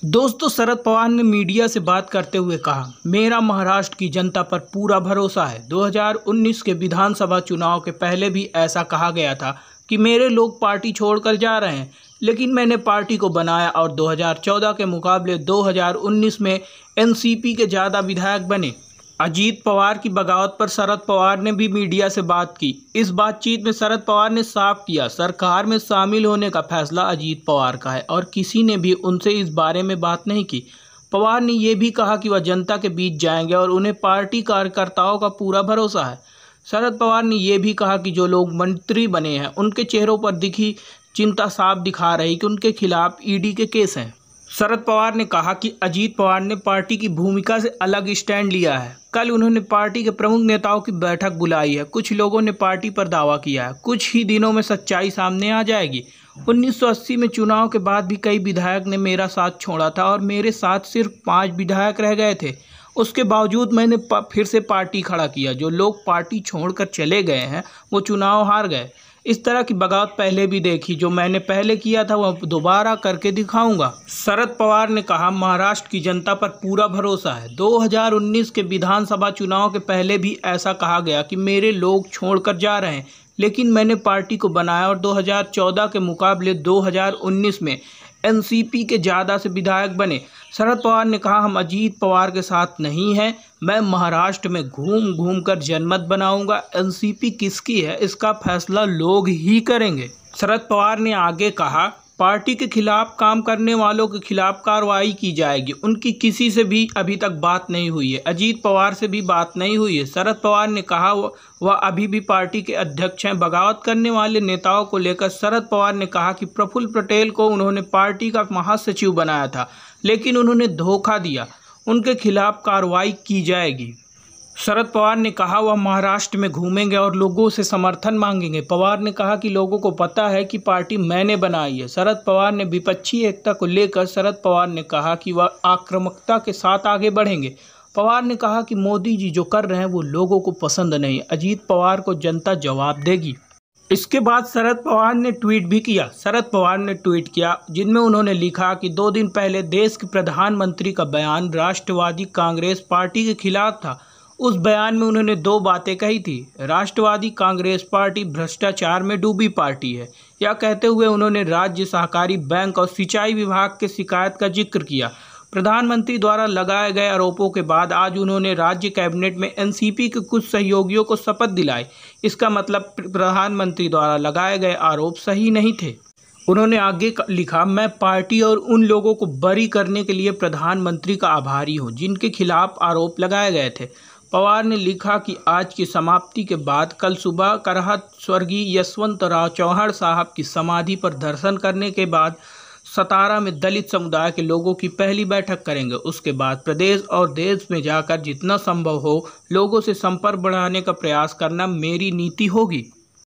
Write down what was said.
दोस्तों, शरद पवार ने मीडिया से बात करते हुए कहा, मेरा महाराष्ट्र की जनता पर पूरा भरोसा है। 2019 के विधानसभा चुनाव के पहले भी ऐसा कहा गया था कि मेरे लोग पार्टी छोड़कर जा रहे हैं, लेकिन मैंने पार्टी को बनाया और 2014 के मुकाबले 2019 में एनसीपी के ज़्यादा विधायक बने। अजीत पवार की बगावत पर शरद पवार ने भी मीडिया से बात की। इस बातचीत में शरद पवार ने साफ किया, सरकार में शामिल होने का फैसला अजीत पवार का है और किसी ने भी उनसे इस बारे में बात नहीं की। पवार ने ये भी कहा कि वह जनता के बीच जाएंगे और उन्हें पार्टी कार्यकर्ताओं का पूरा भरोसा है। शरद पवार ने यह भी कहा कि जो लोग मंत्री बने हैं उनके चेहरों पर दिखी चिंता साफ दिखा रही कि उनके खिलाफ ईडी के केस हैं। शरद पवार ने कहा कि अजीत पवार ने पार्टी की भूमिका से अलग स्टैंड लिया है। कल उन्होंने पार्टी के प्रमुख नेताओं की बैठक बुलाई है। कुछ लोगों ने पार्टी पर दावा किया है, कुछ ही दिनों में सच्चाई सामने आ जाएगी। 1980 में चुनाव के बाद भी कई विधायक ने मेरा साथ छोड़ा था और मेरे साथ सिर्फ 5 विधायक रह गए थे। उसके बावजूद मैंने फिर से पार्टी खड़ा किया। जो लोग पार्टी छोड़कर चले गए हैं वो चुनाव हार गए। इस तरह की बगावत पहले भी देखी, जो मैंने पहले किया था वह दोबारा करके दिखाऊंगा। शरद पवार ने कहा, महाराष्ट्र की जनता पर पूरा भरोसा है। 2019 के विधानसभा चुनाव के पहले भी ऐसा कहा गया कि मेरे लोग छोड़कर जा रहे हैं, लेकिन मैंने पार्टी को बनाया और 2014 के मुकाबले 2019 में एनसीपी के ज़्यादा से विधायक बने। शरद पवार ने कहा, हम अजीत पवार के साथ नहीं हैं। मैं महाराष्ट्र में घूम घूम कर जनमत बनाऊंगा। एनसीपी किसकी है इसका फैसला लोग ही करेंगे। शरद पवार ने आगे कहा, पार्टी के खिलाफ काम करने वालों के खिलाफ कार्रवाई की जाएगी। उनकी किसी से भी अभी तक बात नहीं हुई है। अजीत पवार से भी बात नहीं हुई है। शरद पवार ने कहा वह अभी भी पार्टी के अध्यक्ष हैं। बगावत करने वाले नेताओं को लेकर शरद पवार ने कहा कि प्रफुल्ल पटेल को उन्होंने पार्टी का महासचिव बनाया था, लेकिन उन्होंने धोखा दिया। उनके खिलाफ कार्रवाई की जाएगी। शरद पवार ने कहा वह महाराष्ट्र में घूमेंगे और लोगों से समर्थन मांगेंगे। पवार ने कहा कि लोगों को पता है कि पार्टी मैंने बनाई है। शरद पवार ने विपक्षी एकता को लेकर शरद पवार ने कहा कि वह आक्रामकता के साथ आगे बढ़ेंगे। पवार ने कहा कि मोदी जी जो कर रहे हैं वो लोगों को पसंद नहीं। अजीत पवार को जनता जवाब देगी। इसके बाद शरद पवार ने ट्वीट भी किया। शरद पवार ने ट्वीट किया जिनमें उन्होंने लिखा कि 2 दिन पहले देश के प्रधानमंत्री का बयान राष्ट्रवादी कांग्रेस पार्टी के खिलाफ था। उस बयान में उन्होंने 2 बातें कही थी। राष्ट्रवादी कांग्रेस पार्टी भ्रष्टाचार में डूबी पार्टी है, यह कहते हुए उन्होंने राज्य सहकारी बैंक और सिंचाई विभाग के शिकायत का जिक्र किया। प्रधानमंत्री द्वारा लगाए गए आरोपों के बाद आज उन्होंने राज्य कैबिनेट में एनसीपी के कुछ सहयोगियों को शपथ दिलाई। इसका मतलब प्रधानमंत्री द्वारा लगाए गए आरोप सही नहीं थे। उन्होंने आगे लिखा, मैं पार्टी और उन लोगों को बरी करने के लिए प्रधानमंत्री का आभारी हूं जिनके खिलाफ आरोप लगाए गए थे। पवार ने लिखा कि आज की समाप्ति के बाद कल सुबह करहत स्वर्गीय यशवंतराव चौहान साहब की समाधि पर दर्शन करने के बाद सतारा में दलित समुदाय के लोगों की पहली बैठक करेंगे। उसके बाद प्रदेश और देश में जाकर जितना संभव हो लोगों से संपर्क बढ़ाने का प्रयास करना मेरी नीति होगी।